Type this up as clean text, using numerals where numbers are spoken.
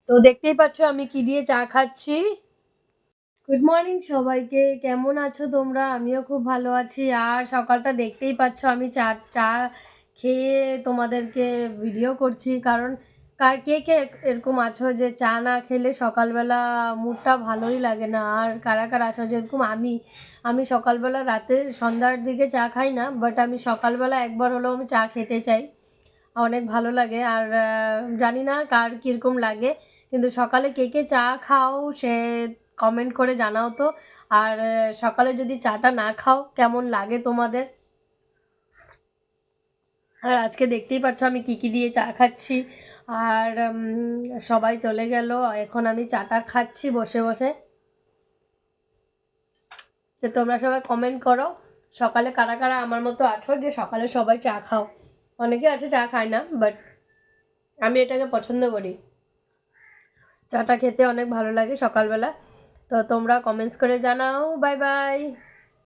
তো দেখতেই পাচ্ছ আমি কি দিয়ে চা খাচ্ছি। গুড মর্নিং সবাইকে, কেমন আছো তোমরা? আমিও খুব ভালো আছি। আর সকালটা দেখতেই পাচ্ছ আমি চা চা খেয়ে তোমাদেরকে ভিডিও করছি, কারণ কে কে এরকম আছো যে চা না খেলে সকালবেলা মুডটা ভালোই লাগে না। আর কারা কারা আছো যেরকম আমি সকালবেলা রাতে সন্ধ্যার দিকে চা খাই না, বাট আমি সকালবেলা একবার হলেও আমি চা খেতে চাই, অনেক ভালো লাগে। আর জানি না কার কীরকম লাগে, কিন্তু সকালে কে কে চা খাও সে কমেন্ট করে জানাও তো। আর সকালে যদি চাটা না খাও কেমন লাগে তোমাদের? আর আজকে দেখতেই পাচ্ছ আমি কি দিয়ে চা খাচ্ছি। আর সবাই চলে গেল, এখন আমি চাটা খাচ্ছি বসে বসে। তো তোমরা সবাই কমেন্ট করো সকালে কারা কারা আমার মতো আছো যে সকালে সবাই চা খাও। অনেকে আছে চা খায় না, বাট আমি এটাকে পছন্দ করি, চাটা খেতে অনেক ভালো লাগে সকালবেলা। তো তোমরা কমেন্টস করে জানাও। Bye bye.